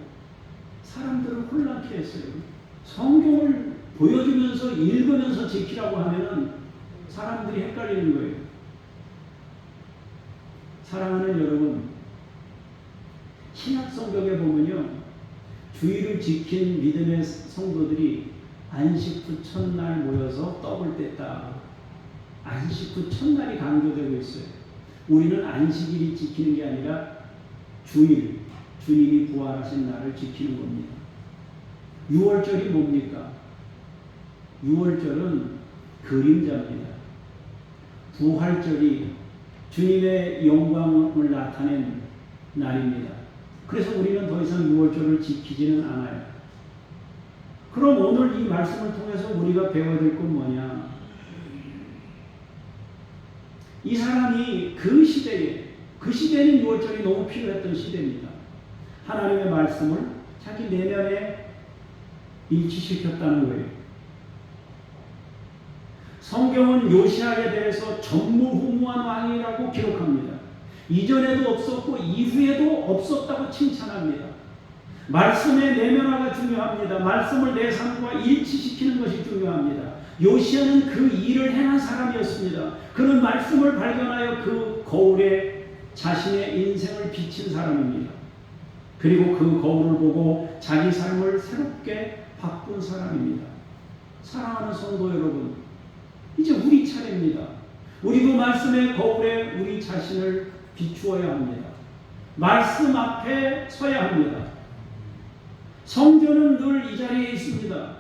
사람들을 혼란케 했어요. 성경을 보여주면서 읽으면서 지키라고 하면은 사람들이 헷갈리는 거예요. 사랑하는 여러분, 신약 성경에 보면요, 주일을 지킨 믿음의 성도들이 안식 후 첫날 모여서 떡을 뗐다. 안식 후 첫날이 강조되고 있어요. 우리는 안식일이 지키는 게 아니라 주일, 주님이 부활하신 날을 지키는 겁니다. 유월절이 뭡니까? 유월절은 그림자입니다. 부활절이 주님의 영광을 나타낸 날입니다. 그래서 우리는 더 이상 유월절을 지키지는 않아요. 그럼 오늘 이 말씀을 통해서 우리가 배워야 될 건 뭐냐? 이 사람이 그 시대에, 그 시대는 유월절이 너무 필요했던 시대입니다. 하나님의 말씀을 자기 내면에 일치시켰다는 거예요. 성경은 요시아에 대해서 전무후무한 왕이라고 기록합니다. 이전에도 없었고 이후에도 없었다고 칭찬합니다. 말씀의 내면화가 중요합니다. 말씀을 내 삶과 일치시키는 것이 중요합니다. 요시아는 그 일을 행한 사람이었습니다. 그는 말씀을 발견하여 그 거울에 자신의 인생을 비친 사람입니다. 그리고 그 거울을 보고 자기 삶을 새롭게 바꾼 사람입니다. 사랑하는 성도 여러분, 이제 우리 차례입니다. 우리도 말씀의 거울에 우리 자신을 비추어야 합니다. 말씀 앞에 서야 합니다. 성전은 늘 이 자리에 있습니다.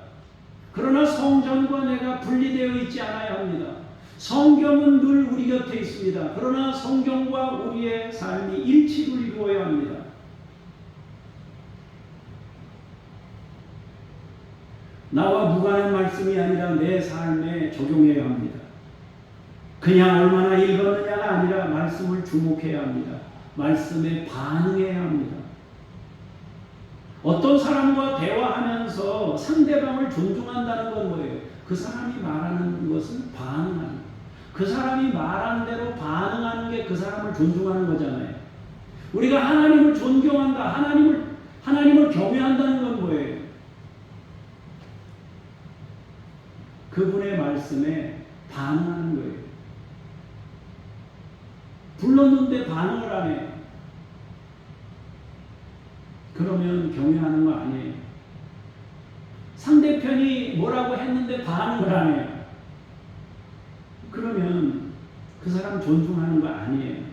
그러나 성전과 내가 분리되어 있지 않아야 합니다. 성경은 늘 우리 곁에 있습니다. 그러나 성경과 우리의 삶이 일치를 이루어야 합니다. 나와 무관한 말씀이 아니라 내 삶에 적용해야 합니다. 그냥 얼마나 읽었느냐가 아니라 말씀을 주목해야 합니다. 말씀에 반응해야 합니다. 어떤 사람과 대화하면서 상대방을 존중한다는 건 뭐예요? 그 사람이 말하는 것은 반응하는, 그 사람이 말하는 대로 반응하는 게 그 사람을 존중하는 거잖아요. 우리가 하나님을 존경한다, 하나님을 경외한다는 건 뭐예요? 그분의 말씀에 반응하는 거예요. 불렀는데 반응을 안 해요. 그러면 경외하는 거 아니에요. 상대편이 뭐라고 했는데 반응을 안 해요. 그러면 그 사람 존중하는 거 아니에요.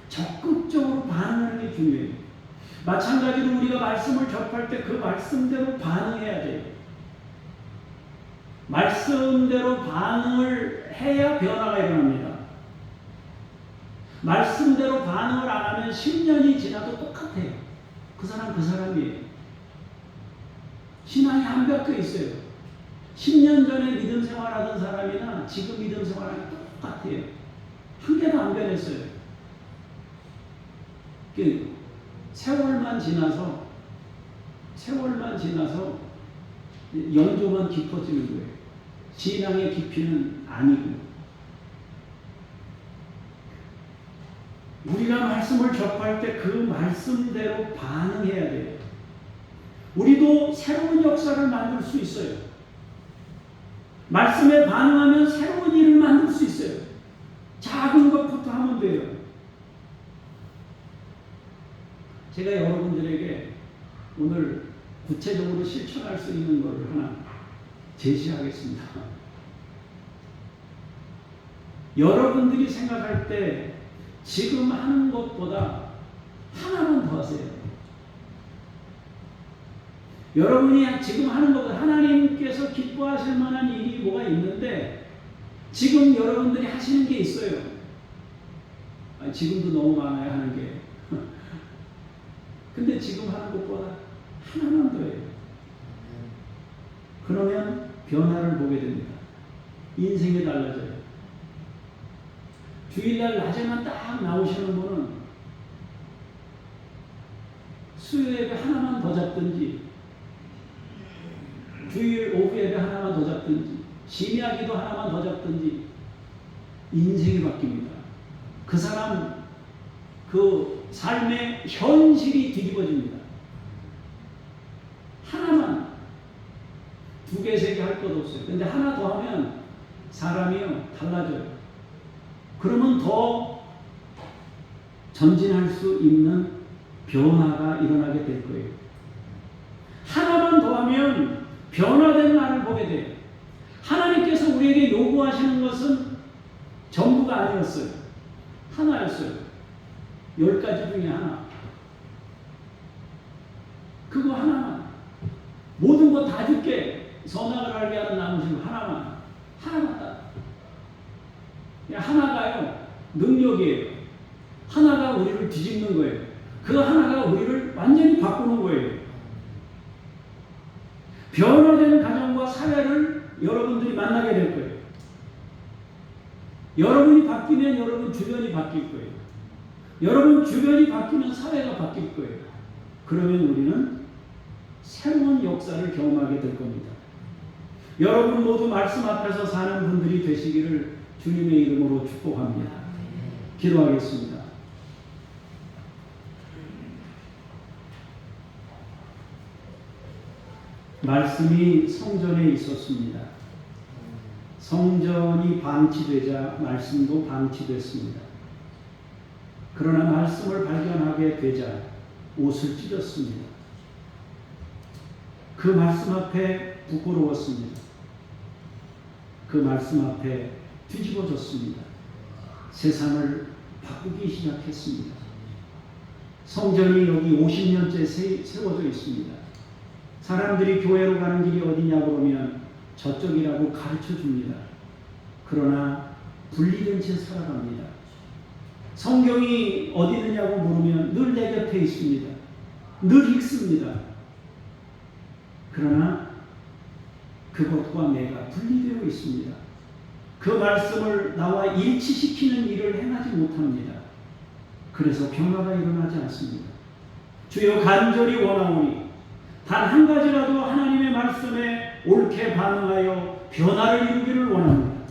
적극적으로 반응하는 게 중요해요. 마찬가지로 우리가 말씀을 접할 때 그 말씀대로 반응해야 돼요. 말씀대로 반응을 해야 변화가 일어납니다. 말씀대로 반응을 안 하면 10년이 지나도 똑같아요. 그 사람 그 사람이에요. 신앙이 안 바뀌어 있어요. 10년 전에 믿음 생활하던 사람이나 지금 믿음 생활하는 똑같아요. 한 개도 안 변했어요. 세월만 지나서 연조만 깊어지는 거예요. 신앙의 깊이는 아니고. 우리가 말씀을 접할 때 그 말씀대로 반응해야 돼요. 우리도 새로운 역사를 만들 수 있어요. 말씀에 반응하면 새로운 일을 만들 수 있어요. 작은 것부터 하면 돼요. 제가 여러분들에게 오늘 구체적으로 실천할 수 있는 것을 하나 제시하겠습니다. 여러분들이 생각할 때 지금 하는 것보다 하나만 더 하세요. 여러분이 지금 하는 것보다 하나님께서 기뻐하실 만한 일이 뭐가 있는데 지금 여러분들이 하시는 게 있어요. 지금도 너무 많아요, 하는 게. 근데 지금 하는 것보다 하나만 더 해요. 그러면 변화를 보게 됩니다. 인생이 달라져요. 주일날 낮에만 딱 나오시는 분은 수요 예배 하나만 더 잡든지 주일 오후 예배 하나만 더 잡든지 심야 기도 하나만 더 잡든지 인생이 바뀝니다. 그 사람 그 삶의 현실이 뒤집어집니다. 하나만 두 개, 세 개 할 것 없어요. 근데 하나 더 하면 사람이요 달라져요. 그러면 더 전진할 수 있는 변화가 일어나게 될 거예요. 하나만 더 하면 변화된 나를 보게 돼요. 하나님께서 우리에게 요구하시는 것은 전부가 아니었어요. 하나였어요. 10가지 중에 하나. 그거 하나만. 모든 거 다 줄게. 선악을 알게 하는 나무심 하나만. 하나만 딱. 하나가요. 능력이에요. 하나가 우리를 뒤집는 거예요. 그 하나가 우리를 완전히 바꾸는 거예요. 변화된 가정과 사회를 여러분들이 만나게 될 거예요. 여러분이 바뀌면 여러분 주변이 바뀔 거예요. 여러분 주변이 바뀌면 사회가 바뀔 거예요. 그러면 우리는 새로운 역사를 경험하게 될 겁니다. 여러분 모두 말씀 앞에서 사는 분들이 되시기를 주님의 이름으로 축복합니다. 기도하겠습니다. 말씀이 성전에 있었습니다. 성전이 방치되자 말씀도 방치됐습니다. 그러나 말씀을 발견하게 되자 옷을 찢었습니다. 그 말씀 앞에 부끄러웠습니다. 그 말씀 앞에 뒤집어졌습니다. 세상을 바꾸기 시작했습니다. 성전이 여기 50년째 세워져 있습니다. 사람들이 교회로 가는 길이 어디냐고 그러면 저쪽이라고 가르쳐 줍니다. 그러나 분리된 채 살아갑니다. 성경이 어디 있느냐고 물으면 늘 내 곁에 있습니다. 늘 읽습니다. 그러나 그것과 내가 분리되어 있습니다. 그 말씀을 나와 일치시키는 일을 행하지 못합니다. 그래서 변화가 일어나지 않습니다. 주여 간절히 원하오니 단 한 가지라도 하나님의 말씀에 옳게 반응하여 변화를 이루기를 원합니다.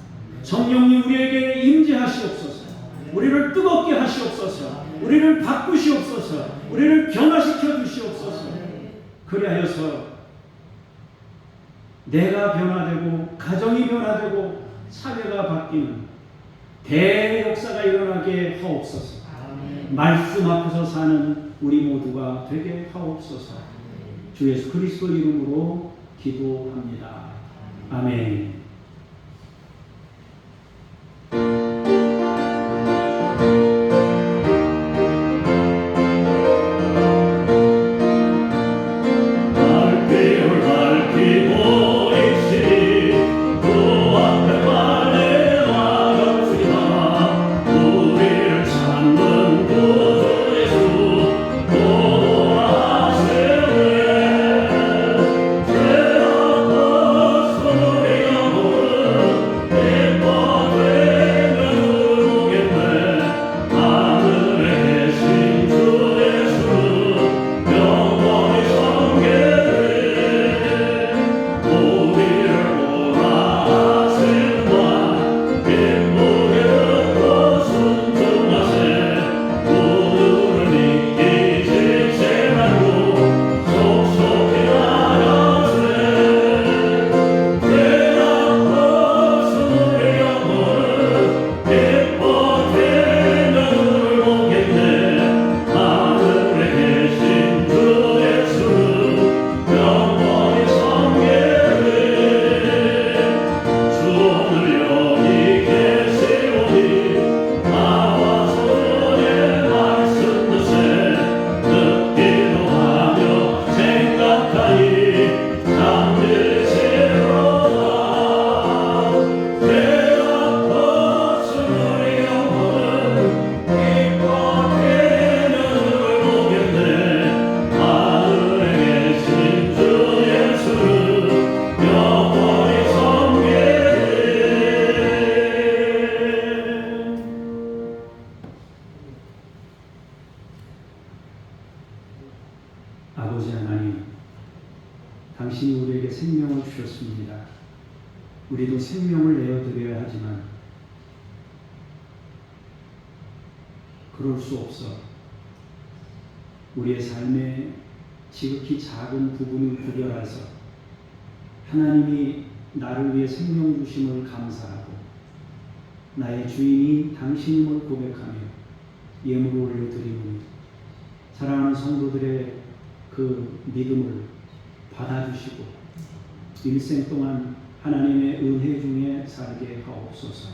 성령님 우리에게 임재하시옵소서. 우리를 뜨겁게 하시옵소서. 우리를 바꾸시옵소서. 우리를 변화시켜 주시옵소서. 그리하여서 내가 변화되고 가정이 변화되고 사회가 바뀌는 대역사가 일어나게 하옵소서. 말씀 앞에서 사는 우리 모두가 되게 하옵소서. 주 예수 그리스도 이름으로 기도합니다. 아멘. 아버지 하나님, 당신이 우리에게 생명을 주셨습니다. 우리도 생명을 내어드려야 하지만 그럴 수 없어 우리의 삶의 지극히 작은 부분을 구별해서 하나님이 나를 위해 생명 주심을 감사하고 나의 주인이 당신임을 고백하며 예물을 올려드리니 사랑하는 성도들의 그 믿음을 받아주시고 일생 동안 하나님의 은혜 중에 살게 하옵소서.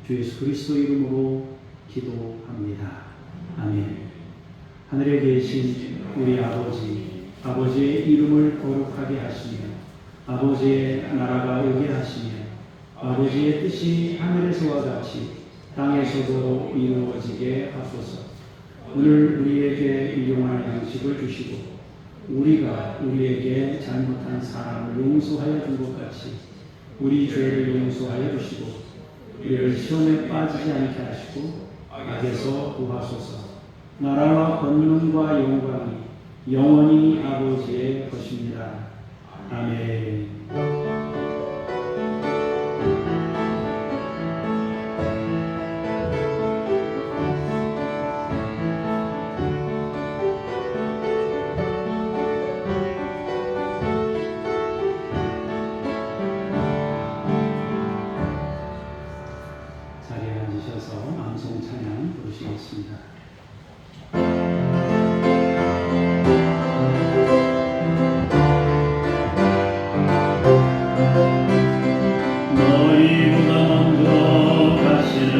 주 예수 그리스도 이름으로 기도합니다. 아멘. 하늘에 계신 우리 아버지, 아버지의 이름을 거룩하게 하시며 아버지의 나라가 오게 하시며 아버지의 뜻이 하늘에서와 같이 땅에서도 이루어지게 하소서. 오늘 우리에게 일용할 양식을 주시고 우리가 우리에게 잘못한 사람을 용서하여 준 것 같이 우리 죄를 용서하여 주시고 우리를 시험에 빠지지 않게 하시고 악에서 구하소서. 나라와 권능과 영광이 영원히 아버지의 것입니다. 아멘. 자리에 앉으셔서 암송 찬양 부르시겠습니다. 너희보다 먼저 가시는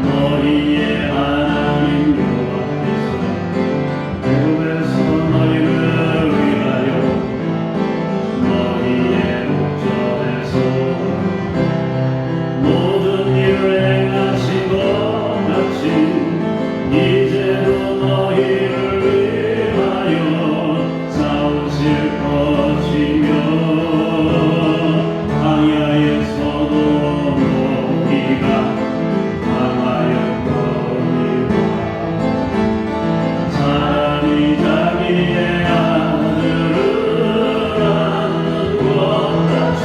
너희의 하나님 여호와께서 애굽에서 너희를 위하여 너희의 목전에서 모든 일을 행하신 것 같이 이제도 너희를 위하여 싸우실 것이며 광야에서도 너희가 강하였거니와 사람이 자기의 아들을 낳는 것 같이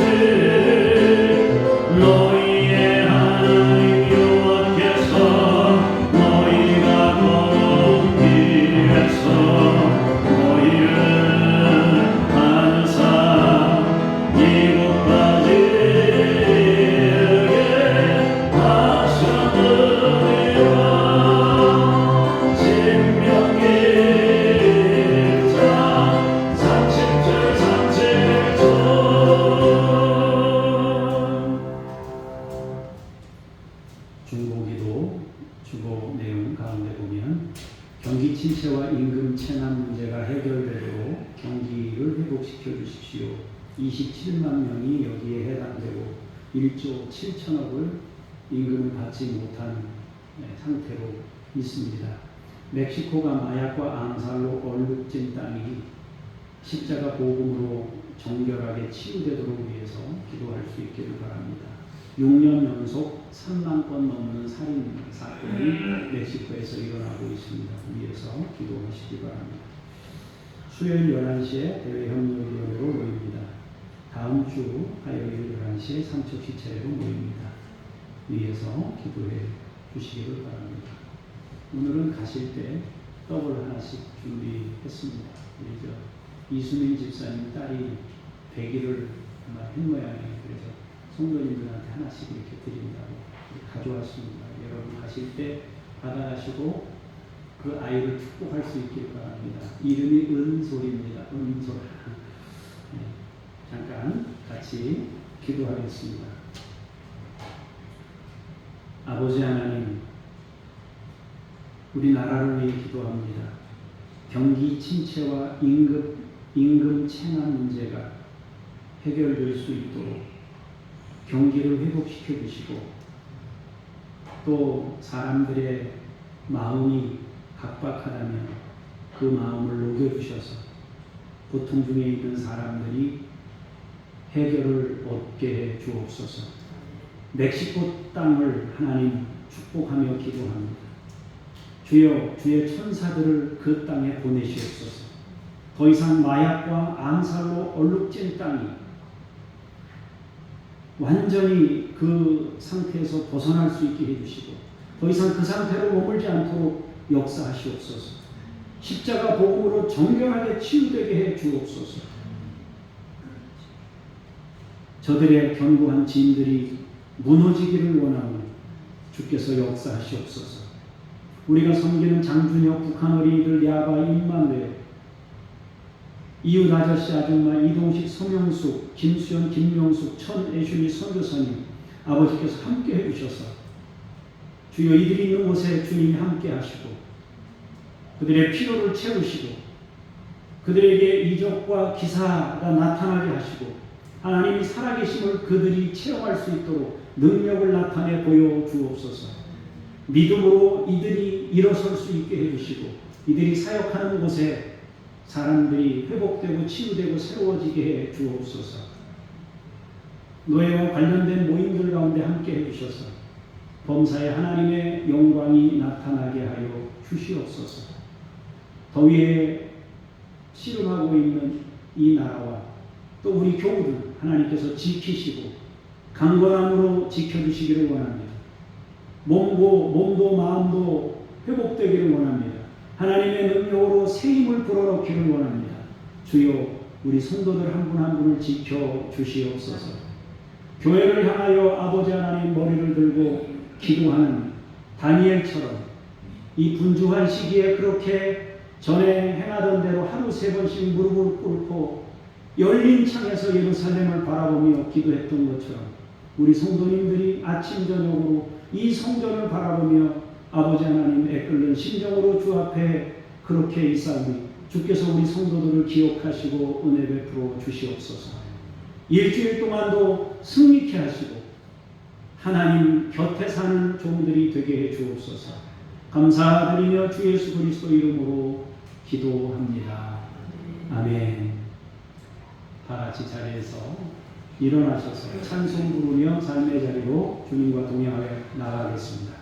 너희의 하나님 여호와께서 너희가 걸은 길에서 너희를 하늘사 이곳까지 이르게 하셨느니라. 신명기 1장 37절 37절. 중보기도 주보 내용 가운데 보면 경기 침체와 임금 체납 문제가 해결되도록 경기를 회복시켜 주십시오. 27만 명이 여기에 해당되고 1조 7천억을 임금을 받지 못한 상태로 있습니다. 멕시코가 마약과 암살로 얼룩진 땅이 십자가 복음으로 정결하게 치유되도록 위해서 기도할 수 있기를 바랍니다. 6년 연속 3만 건 넘는 살인 사건이 멕시코에서 일어나고 있습니다. 위해서 기도하시기 바랍니다. 수요일 11시에 대외협력위원회로 모입니다. 다음 주 화요일 11시에 삼척시체로 모입니다. 위해서 기도해 주시기를 바랍니다. 오늘은 가실 때 떡을 하나씩 준비했습니다. 우리 이수민 집사님 딸이 100일을 아마 한 모양이에요. 그래서 성도님들한테 하나씩 이렇게 드린다고 가져왔습니다. 여러분 가실 때 받아가시고 그 아이를 축복할 수 있길 바랍니다. 이름이 은솔입니다. 은솔. 네, 잠깐 같이 기도하겠습니다. 아버지 하나님, 우리나라를 위해 기도합니다. 경기 침체와 임금 체납 문제가 해결될 수 있도록 경기를 회복시켜 주시고 또 사람들의 마음이 각박하다면 그 마음을 녹여주셔서 고통 중에 있는 사람들이 해결을 얻게 해 주옵소서. 멕시코 땅을 하나님 축복하며 기도합니다. 주여, 주의 천사들을 그 땅에 보내시옵소서. 더 이상 마약과 암살로 얼룩진 땅이 완전히 그 상태에서 벗어날 수 있게 해주시고 더 이상 그 상태로 머물지 않도록 역사하시옵소서. 십자가 복음으로 정결하게 치유되게 해 주옵소서. 저들의 견고한 지인들이 무너지기를 원하오니 주께서 역사하시옵소서. 우리가 섬기는 장준혁 북한 어린이들 야바 임마누엘, 이웃 아저씨 아줌마 이동식 서명숙 김수현 김명숙 천애순이 선교사님 아버지께서 함께 해주셔서 주여 이들이 있는 곳에 주님이 함께 하시고 그들의 필요를 채우시고 그들에게 이적과 기사가 나타나게 하시고 하나님이 살아계심을 그들이 체험할 수 있도록 능력을 나타내 보여주옵소서. 믿음으로 이들이 일어설 수 있게 해주시고 이들이 사역하는 곳에 사람들이 회복되고 치유되고 새로워지게 해 주옵소서. 노예와 관련된 모임들 가운데 함께 해주셔서 범사에 하나님의 영광이 나타나게 하여 주시옵소서. 더위에 씨름하고 있는 이 나라와 또 우리 교우들 하나님께서 지키시고 강건함으로 지켜주시기를 원합니다. 몸도 마음도 회복되기를 원합니다. 하나님의 능력으로 새 힘을 불어넣기를 원합니다. 주여 우리 성도들 한 분 한 분을 지켜주시옵소서. 교회를 향하여 아버지 하나님 머리를 들고 기도하는 다니엘처럼 이 분주한 시기에 그렇게 전에 행하던 대로 하루 3번씩 무릎을 꿇고 열린 창에서 예루살렘을 바라보며 기도했던 것처럼 우리 성도님들이 아침 저녁으로 이 성전을 바라보며 아버지 하나님 애끓는 심정으로 주 앞에 그렇게 있사오니 주께서 우리 성도들을 기억하시고 은혜 베풀어 주시옵소서. 일주일 동안도 승리케 하시고 하나님 곁에 사는 종들이 되게 해 주옵소서. 감사드리며 주 예수 그리스도 이름으로 기도합니다. 아멘. 다 같이 자리에서 일어나셔서 찬송 부르며 삶의 자리로 주님과 동행하여 나가겠습니다.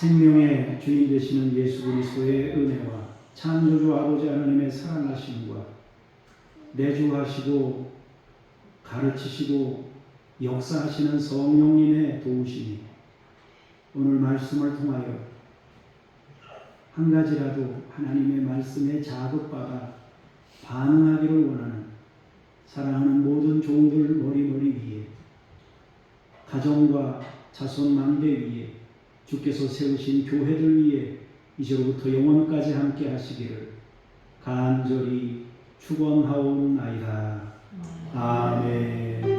생명의 주인 되시는 예수 그리스도의 은혜와 창조주 아버지 하나님의 사랑하심과 내주하시고 가르치시고 역사하시는 성령님의 도우심이 오늘 말씀을 통하여 한 가지라도 하나님의 말씀에 자극받아 반응하기를 원하는 사랑하는 모든 종들 머리 위에 가정과 자손 망대 위에 주께서 세우신 교회들 위에 이제로부터 영원까지 함께 하시기를 간절히 축원하옵나이다. 아멘.